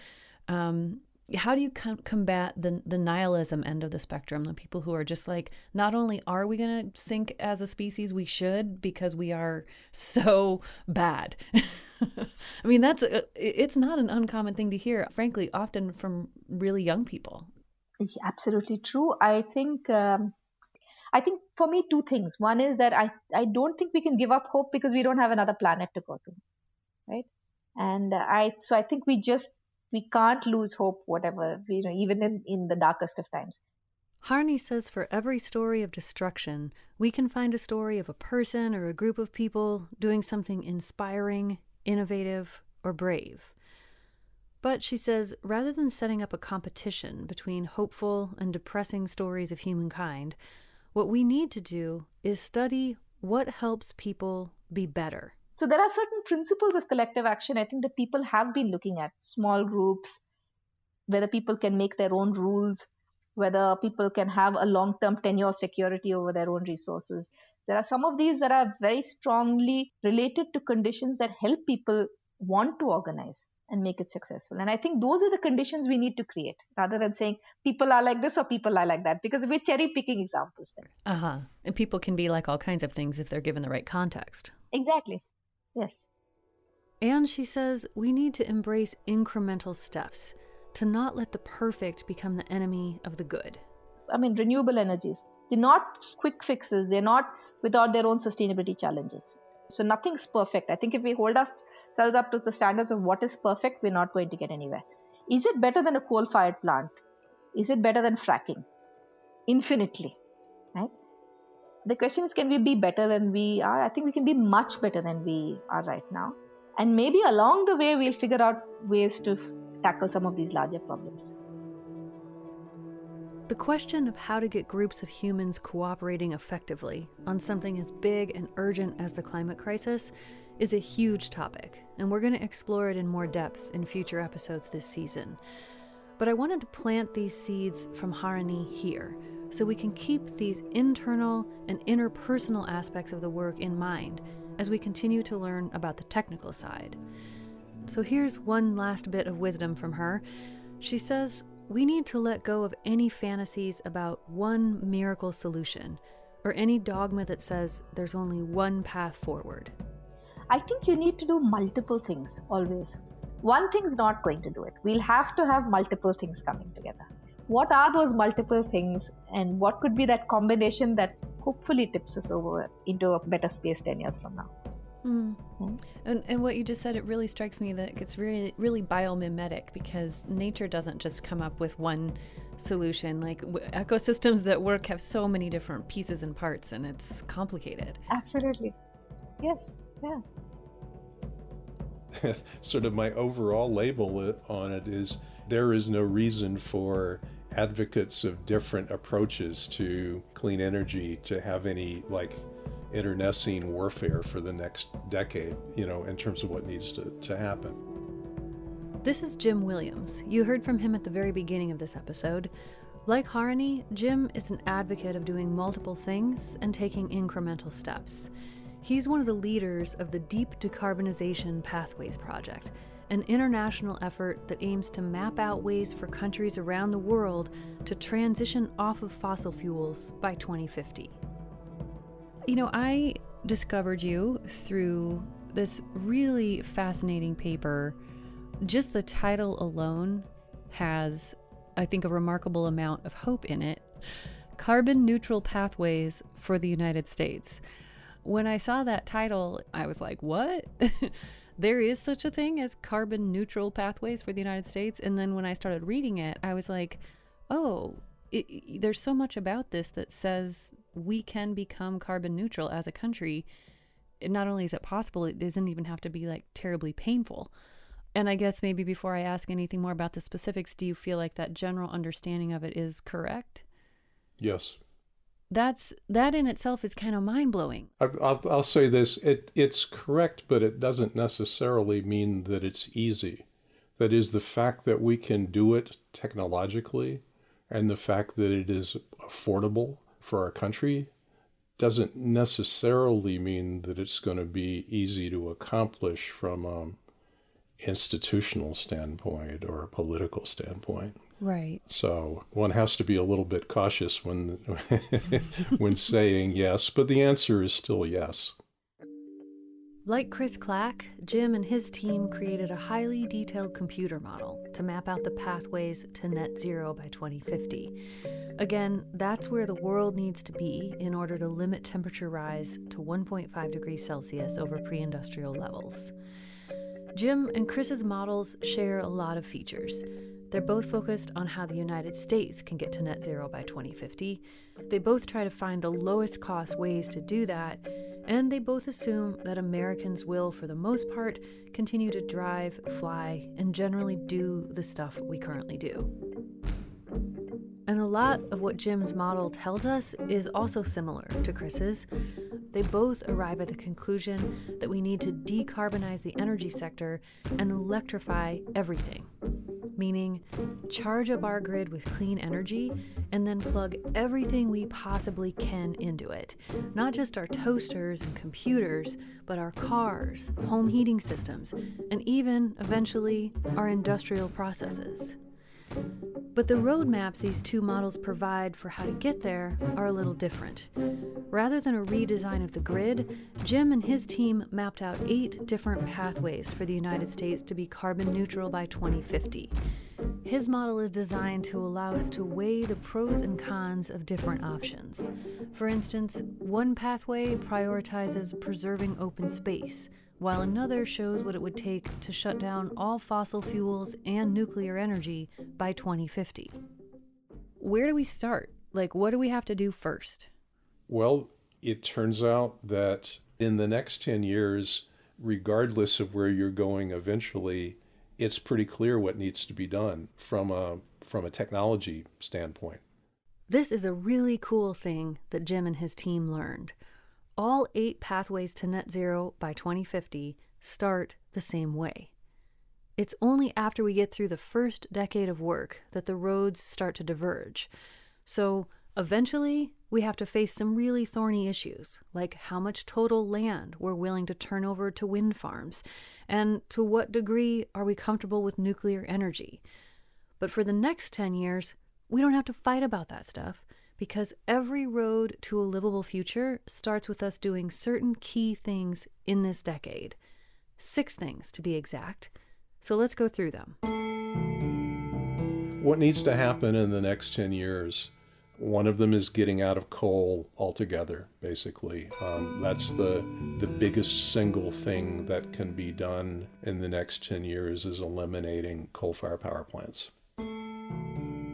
How do you combat the nihilism end of the spectrum, the people who are just like, not only are we going to sink as a species, we should, because we are so bad. I mean, it's not an uncommon thing to hear, frankly, often from really young people. Absolutely true. I think for me, two things. One is that I don't think we can give up hope because we don't have another planet to go to, right? And I think we can't lose hope, whatever, even in the darkest of times. Harni says for every story of destruction, we can find a story of a person or a group of people doing something inspiring, innovative, or brave. But she says, rather than setting up a competition between hopeful and depressing stories of humankind, what we need to do is study what helps people be better. So there are certain principles of collective action I think that people have been looking at. Small groups, whether people can make their own rules, whether people can have a long-term tenure security over their own resources. There are some of these that are very strongly related to conditions that help people want to organize and make it successful. And I think those are the conditions we need to create, rather than saying people are like this or people are like that, because we're cherry-picking examples then. And people can be like all kinds of things if they're given the right context. Exactly. Yes. And she says we need to embrace incremental steps to not let the perfect become the enemy of the good. I mean, renewable energies, they're not quick fixes. They're not without their own sustainability challenges. So nothing's perfect. I think if we hold ourselves up to the standards of what is perfect, we're not going to get anywhere. Is it better than a coal-fired plant? Is it better than fracking? Infinitely, right? The question is, can we be better than we are? I think we can be much better than we are right now. And maybe along the way, we'll figure out ways to tackle some of these larger problems. The question of how to get groups of humans cooperating effectively on something as big and urgent as the climate crisis is a huge topic, and we're going to explore it in more depth in future episodes this season. But I wanted to plant these seeds from Harini here, so we can keep these internal and interpersonal aspects of the work in mind as we continue to learn about the technical side. So here's one last bit of wisdom from her. She says, we need to let go of any fantasies about one miracle solution or any dogma that says there's only one path forward. I think you need to do multiple things always. One thing's not going to do it. We'll have to have multiple things coming together. What are those multiple things, and what could be that combination that hopefully tips us over into a better space 10 years from now? And what you just said, it really strikes me that it's really, really biomimetic, because nature doesn't just come up with one solution. Like ecosystems that work have so many different pieces and parts, and it's complicated. Absolutely. Yes. Yeah. Sort of my overall label on it is there is no reason for advocates of different approaches to clean energy to have any internecine warfare for the next decade, in terms of what needs to happen. This is Jim Williams. You heard from him at the very beginning of this episode. Like Harini, Jim is an advocate of doing multiple things and taking incremental steps. He's one of the leaders of the Deep Decarbonization Pathways Project, an international effort that aims to map out ways for countries around the world to transition off of fossil fuels by 2050. I discovered you through this really fascinating paper. Just the title alone has, I think, a remarkable amount of hope in it. Carbon Neutral Pathways for the United States. When I saw that title, I was like, what? There is such a thing as carbon neutral pathways for the United States? And then when I started reading it, I was like, oh, there's so much about this that says we can become carbon neutral as a country. Not only is it possible, it doesn't even have to be terribly painful. And I guess maybe before I ask anything more about the specifics, do you feel like that general understanding of it is correct? Yes. That in itself is kind of mind-blowing. I'll say this, it's correct, but it doesn't necessarily mean that it's easy. That is, the fact that we can do it technologically and the fact that it is affordable for our country doesn't necessarily mean that it's going to be easy to accomplish from an institutional standpoint or a political standpoint. Right. So one has to be a little bit cautious when when saying yes, but the answer is still yes. Like Chris Clack, Jim and his team created a highly detailed computer model to map out the pathways to net zero by 2050. Again, that's where the world needs to be in order to limit temperature rise to 1.5 degrees Celsius over pre-industrial levels. Jim and Chris's models share a lot of features. They're both focused on how the United States can get to net zero by 2050. They both try to find the lowest cost ways to do that, and they both assume that Americans will, for the most part, continue to drive, fly, and generally do the stuff we currently do. And a lot of what Jim's model tells us is also similar to Chris's. They both arrive at the conclusion that we need to decarbonize the energy sector and electrify everything, meaning charge up our grid with clean energy and then plug everything we possibly can into it. Not just our toasters and computers, but our cars, home heating systems, and even, eventually, our industrial processes. But the roadmaps these two models provide for how to get there are a little different. Rather than a redesign of the grid, Jim and his team mapped out 8 different pathways for the United States to be carbon neutral by 2050. His model is designed to allow us to weigh the pros and cons of different options. For instance, one pathway prioritizes preserving open space, while another shows what it would take to shut down all fossil fuels and nuclear energy by 2050. Where do we start? What do we have to do first? Well, it turns out that in the next 10 years, regardless of where you're going eventually, it's pretty clear what needs to be done from a technology standpoint. This is a really cool thing that Jim and his team learned. All 8 pathways to net zero by 2050 start the same way. It's only after we get through the first decade of work that the roads start to diverge. So eventually, we have to face some really thorny issues, like how much total land we're willing to turn over to wind farms, and to what degree are we comfortable with nuclear energy. But for the next 10 years, we don't have to fight about that stuff, because every road to a livable future starts with us doing certain key things in this decade. 6 things, to be exact. So let's go through them. What needs to happen in the next 10 years? One of them is getting out of coal altogether, basically. That's the biggest single thing that can be done in the next 10 years is eliminating coal-fired power plants.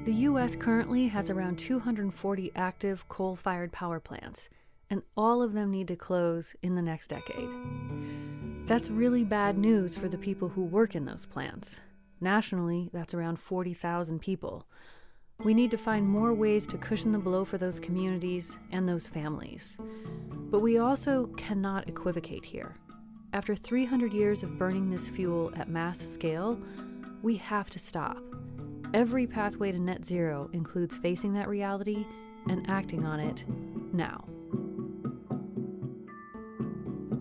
The U.S. currently has around 240 active coal-fired power plants, and all of them need to close in the next decade. That's really bad news for the people who work in those plants. Nationally, that's around 40,000 people. We need to find more ways to cushion the blow for those communities and those families. But we also cannot equivocate here. After 300 years of burning this fuel at mass scale, we have to stop. Every pathway to net zero includes facing that reality and acting on it now.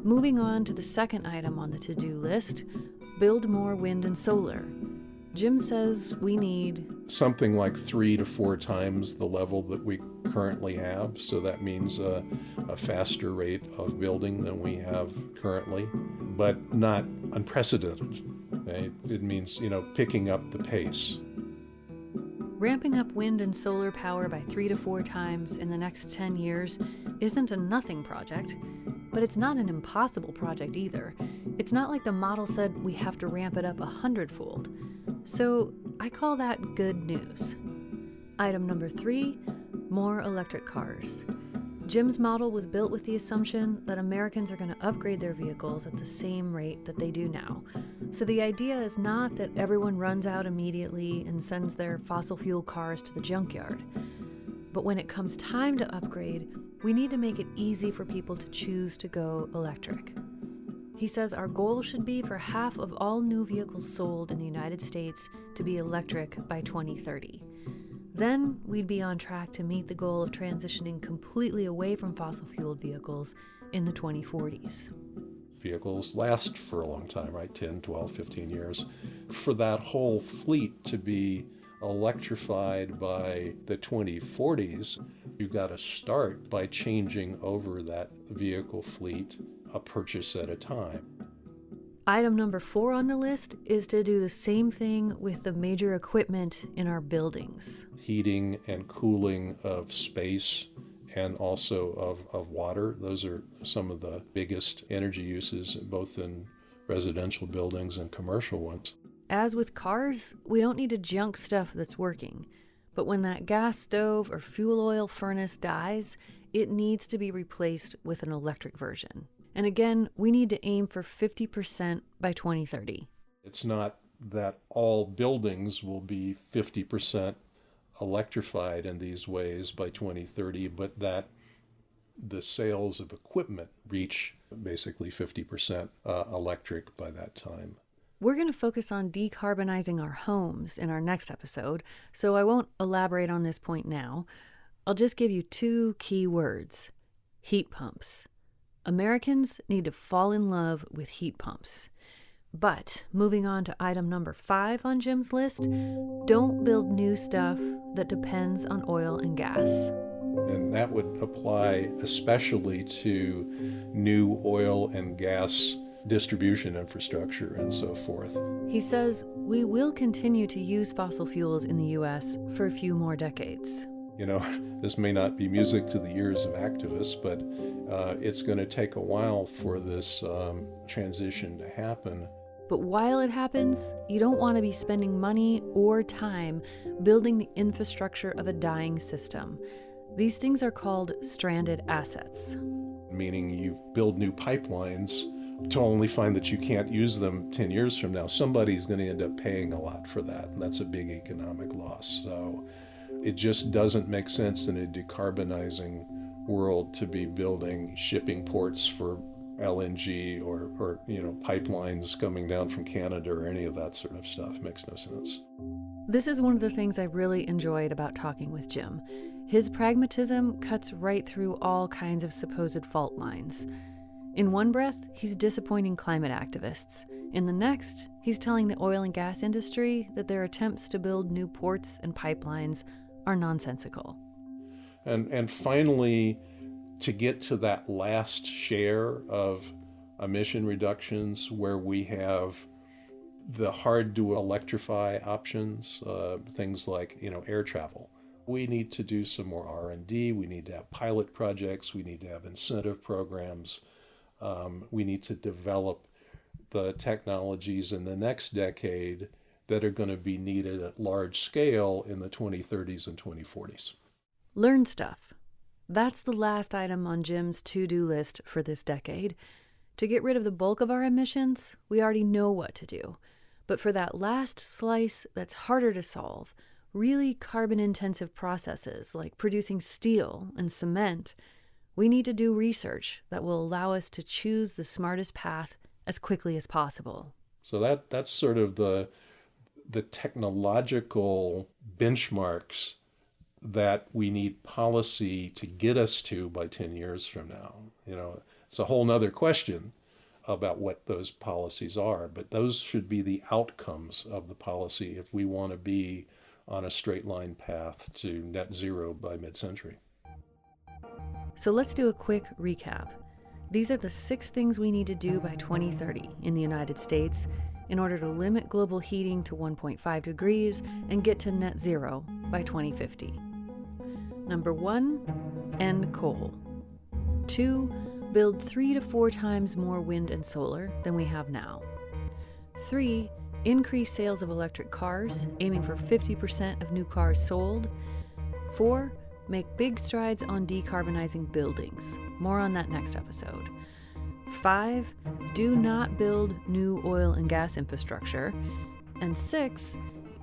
Moving on to the second item on the to-do list, build more wind and solar. Jim says we need something like 3 to 4 times the level that we currently have. So that means a faster rate of building than we have currently, but not unprecedented. Okay? It means, picking up the pace. Ramping up wind and solar power by 3 to 4 times in the next 10 years isn't a nothing project, but it's not an impossible project either. It's not like the model said we have to ramp it up 100-fold. So I call that good news. Item number 3, more electric cars. Jim's model was built with the assumption that Americans are going to upgrade their vehicles at the same rate that they do now. So the idea is not that everyone runs out immediately and sends their fossil fuel cars to the junkyard. But when it comes time to upgrade, we need to make it easy for people to choose to go electric. He says our goal should be for half of all new vehicles sold in the United States to be electric by 2030. Then we'd be on track to meet the goal of transitioning completely away from fossil-fueled vehicles in the 2040s. Vehicles last for a long time, right? 10, 12, 15 years. For that whole fleet to be electrified by the 2040s, you've got to start by changing over that vehicle fleet a purchase at a time. Item number 4 on the list is to do the same thing with the major equipment in our buildings. Heating and cooling of space and also of water. Those are some of the biggest energy uses, both in residential buildings and commercial ones. As with cars, we don't need to junk stuff that's working. But when that gas stove or fuel oil furnace dies, it needs to be replaced with an electric version. And again, we need to aim for 50% by 2030. It's not that all buildings will be 50% electrified in these ways by 2030, but that the sales of equipment reach basically 50% electric by that time. We're going to focus on decarbonizing our homes in our next episode, so I won't elaborate on this point now. I'll just give you 2 key words: heat pumps. Americans need to fall in love with heat pumps. But moving on to item number 5 on Jim's list, don't build new stuff that depends on oil and gas. And that would apply especially to new oil and gas distribution infrastructure and so forth. He says we will continue to use fossil fuels in the U.S. for a few more decades. This may not be music to the ears of activists, but it's going to take a while for this transition to happen. But while it happens, you don't want to be spending money or time building the infrastructure of a dying system. These things are called stranded assets. Meaning you build new pipelines to only find that you can't use them 10 years from now. Somebody's going to end up paying a lot for that, and that's a big economic loss. So It just doesn't make sense in a decarbonizing world to be building shipping ports for LNG or pipelines coming down from Canada or any of that sort of stuff. Makes no sense. This is one of the things I really enjoyed about talking with Jim. His pragmatism cuts right through all kinds of supposed fault lines. In one breath, he's disappointing climate activists. In the next, he's telling the oil and gas industry that their attempts to build new ports and pipelines are nonsensical. And finally, to get to that last share of emission reductions where we have the hard to electrify options, things like air travel. We need to do some more R&D. We need to have pilot projects. We need to have incentive programs. We need to develop the technologies in the next decade that are going to be needed at large scale in the 2030s and 2040s. Learn stuff. That's the last item on Jim's to-do list for this decade. To get rid of the bulk of our emissions, we already know what to do. But for that last slice that's harder to solve, really carbon-intensive processes like producing steel and cement, we need to do research that will allow us to choose the smartest path as quickly as possible. So that's sort of the technological benchmarks that we need policy to get us to by 10 years from now. It's a whole nother question about what those policies are, but those should be the outcomes of the policy if we want to be on a straight line path to net zero by mid-century. So let's do a quick recap. These are the 6 things we need to do by 2030 in the United States in order to limit global heating to 1.5 degrees and get to net zero by 2050. Number 1, end coal. 2, build 3 to 4 times more wind and solar than we have now. 3, increase sales of electric cars, aiming for 50% of new cars sold. 4, make big strides on decarbonizing buildings. More on that next episode. 5, do not build new oil and gas infrastructure. And 6,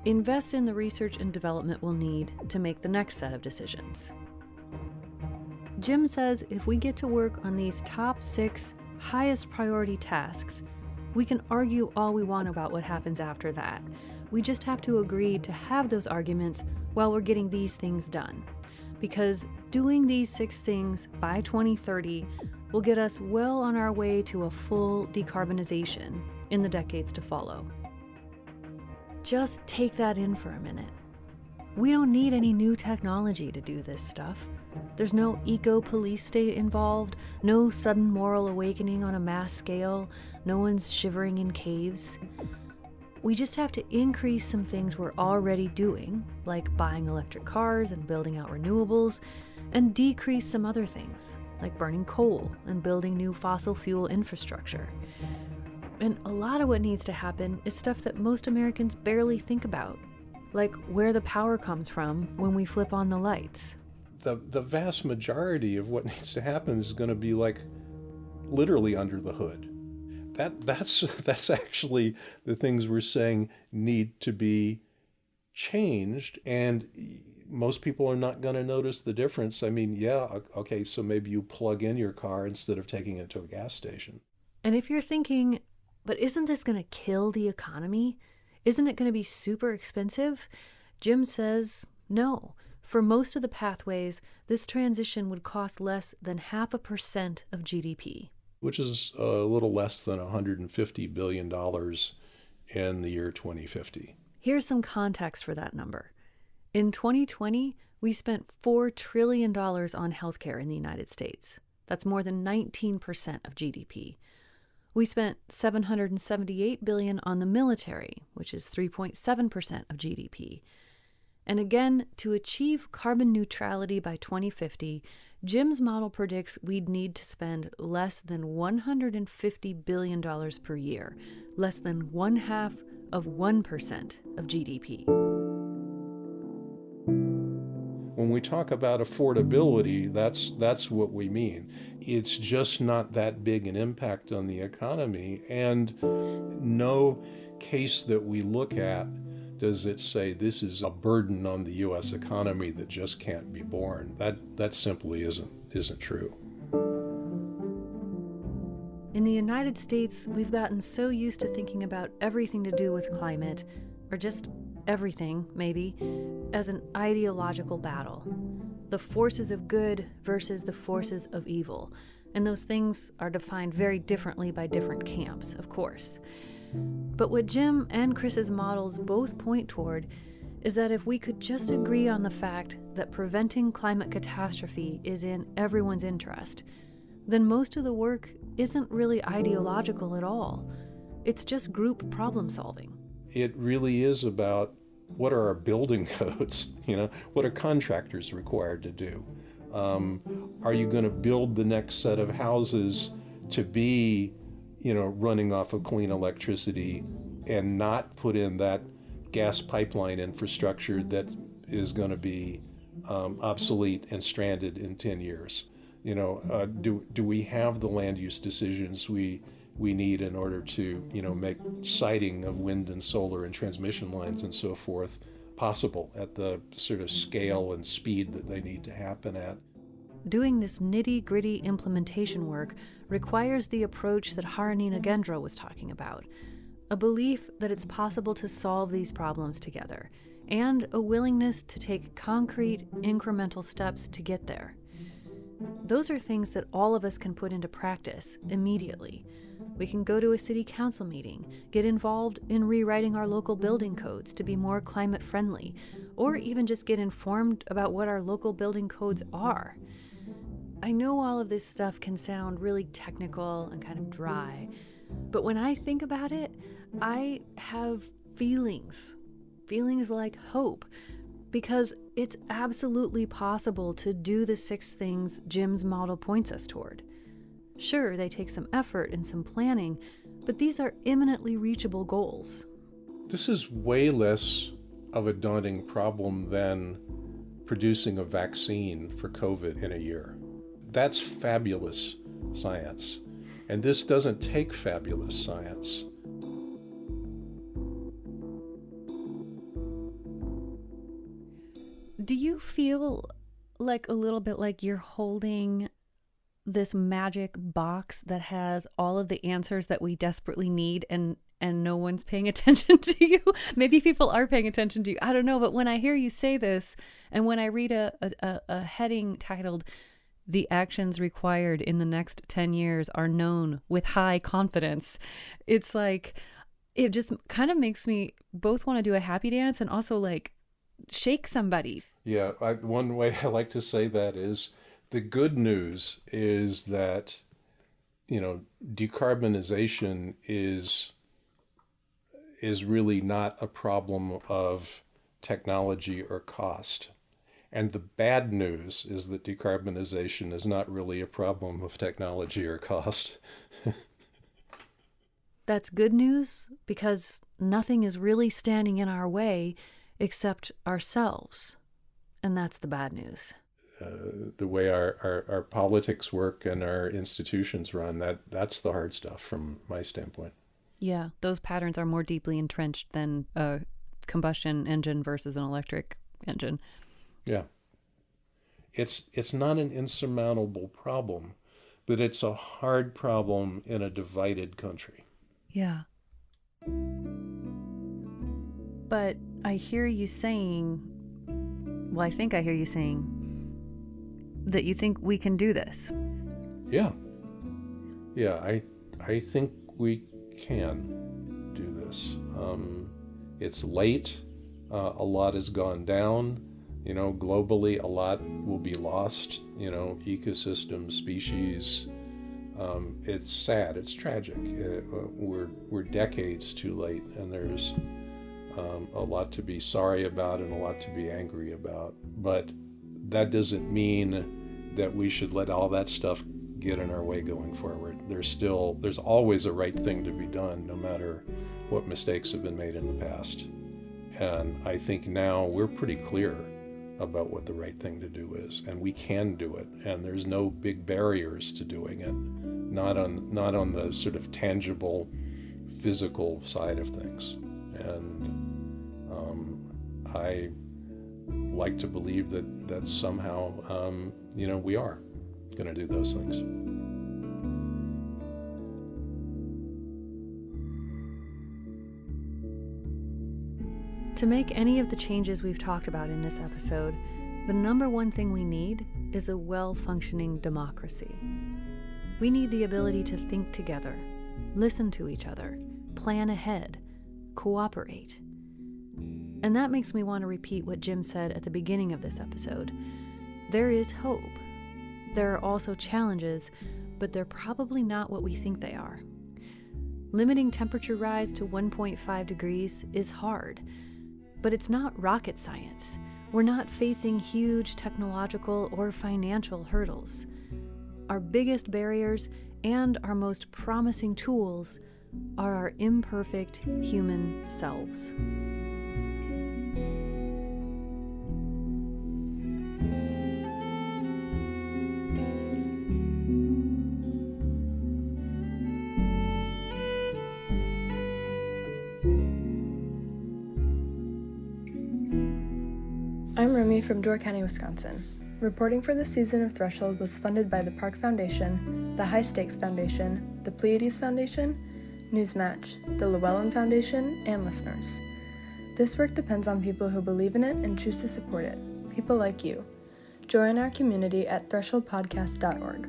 invest in the research and development we'll need to make the next set of decisions. Jim says if we get to work on these top 6 highest priority tasks, we can argue all we want about what happens after that. We just have to agree to have those arguments while we're getting these things done. Because doing these 6 things by 2030 will get us well on our way to a full decarbonization in the decades to follow. Just take that in for a minute. We don't need any new technology to do this stuff. There's no eco-police state involved, no sudden moral awakening on a mass scale, no one's shivering in caves. We just have to increase some things we're already doing, like buying electric cars and building out renewables, and decrease some other things, like burning coal and building new fossil fuel infrastructure. And a lot of what needs to happen is stuff that most Americans barely think about, like where the power comes from when we flip on the lights. The vast majority of what needs to happen is going to be like literally under the hood. That's actually the things we're saying need to be changed, and most people are not going to notice the difference. I mean, yeah, okay, so maybe you plug in your car instead of taking it to a gas station. And if you're thinking, but isn't this going to kill the economy? Isn't it going to be super expensive? Jim says no. For most of the pathways, this transition would cost less than 0.5% of GDP. Which is a little less than $150 billion in the year 2050. Here's some context for that number. In 2020, we spent $4 trillion on healthcare in the United States. That's more than 19% of GDP. We spent $778 billion on the military, which is 3.7% of GDP. And again, to achieve carbon neutrality by 2050, Jim's model predicts we'd need to spend less than $150 billion per year, less than 0.5% of GDP. When we talk about affordability, that's what we mean. It's just not that big an impact on the economy, and no case that we look at does it say this is a burden on the U.S. economy that just can't be borne. That simply isn't true. In the United States, we've gotten so used to thinking about everything to do with climate, or just everything, maybe, as an ideological battle. The forces of good versus the forces of evil. And those things are defined very differently by different camps, of course. But what Jim and Chris's models both point toward is that if we could just agree on the fact that preventing climate catastrophe is in everyone's interest, then most of the work isn't really ideological at all. It's just group problem solving. It really is about what are our building codes, what are contractors required to do? Are you going to build the next set of houses to be, running off of clean electricity and not put in that gas pipeline infrastructure that is going to be obsolete and stranded in 10 years? Do we have the land use decisions we need in order to, make siting of wind and solar and transmission lines and so forth possible at the sort of scale and speed that they need to happen at? Doing this nitty-gritty implementation work requires the approach that Harini Nagendra was talking about, a belief that it's possible to solve these problems together, and a willingness to take concrete, incremental steps to get there. Those are things that all of us can put into practice immediately. We can go to a city council meeting, get involved in rewriting our local building codes to be more climate friendly, or even just get informed about what our local building codes are. I know all of this stuff can sound really technical and kind of dry, but when I think about it, I have feelings like hope, because it's absolutely possible to do the 6 things Jim's model points us toward. Sure, they take some effort and some planning, but these are imminently reachable goals. This is way less of a daunting problem than producing a vaccine for COVID in a year. That's fabulous science. And this doesn't take fabulous science. Do you feel like a little bit like you're holding this magic box that has all of the answers that we desperately need and no one's paying attention to you? Maybe people are paying attention to you. I don't know. But when I hear you say this, and when I read a heading titled, "The actions required in the next 10 years are known with high confidence," it's like, it just kind of makes me both want to do a happy dance and also like shake somebody. Yeah, one way I like to say that is, the good news is that, decarbonization is really not a problem of technology or cost. And the bad news is that decarbonization is not really a problem of technology or cost. That's good news, because nothing is really standing in our way except ourselves. And that's the bad news. The way our politics work and our institutions run, that's the hard stuff from my standpoint. Yeah, those patterns are more deeply entrenched than a combustion engine versus an electric engine. Yeah. It's not an insurmountable problem, but it's a hard problem in a divided country. Yeah. But I hear you saying, I think I hear you saying that you think we can do this. Yeah. I think we can do this. It's late. A lot has gone down. Globally, a lot will be lost. Ecosystem, species. It's sad. It's tragic. We're decades too late, and there's a lot to be sorry about and a lot to be angry about. But that doesn't mean that we should let all that stuff get in our way going forward. There's always a right thing to be done, no matter what mistakes have been made in the past. And I think now we're pretty clear about what the right thing to do is, and we can do it, and there's no big barriers to doing it, not on the sort of tangible physical side of things. And I like to believe that somehow, we are going to do those things. To make any of the changes we've talked about in this episode, the number one thing we need is a well-functioning democracy. We need the ability to think together, listen to each other, plan ahead, cooperate. And that makes me want to repeat what Jim said at the beginning of this episode. There is hope. There are also challenges, but they're probably not what we think they are. Limiting temperature rise to 1.5 degrees is hard, but it's not rocket science. We're not facing huge technological or financial hurdles. Our biggest barriers and our most promising tools are our imperfect human selves. I'm Remy from Door County, Wisconsin. Reporting for this season of Threshold was funded by the Park Foundation, the High Stakes Foundation, the Pleiades Foundation, Newsmatch, the Llewellyn Foundation, and listeners. This work depends on people who believe in it and choose to support it, people like you. Join our community at thresholdpodcast.org.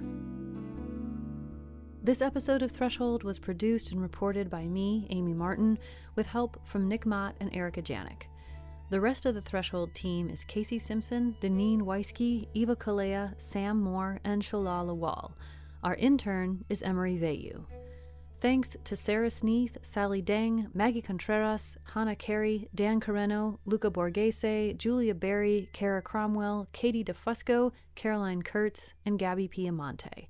This episode of Threshold was produced and reported by me, Amy Martin, with help from Nick Mott and Erica Janik. The rest of the Threshold team is Casey Simpson, Deneen Weisky, Eva Kalea, Sam Moore, and Shalala Lawal. Our intern is Emery Veyu. Thanks to Sarah Sneath, Sally Deng, Maggie Contreras, Hannah Carey, Dan Carreno, Luca Borghese, Julia Berry, Kara Cromwell, Katie DeFusco, Caroline Kurtz, and Gabby Piamonte.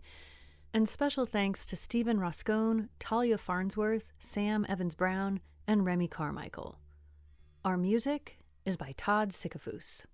And special thanks to Stephen Roscone, Talia Farnsworth, Sam Evans-Brown, and Remy Carmichael. Our music is by Todd Sikafus.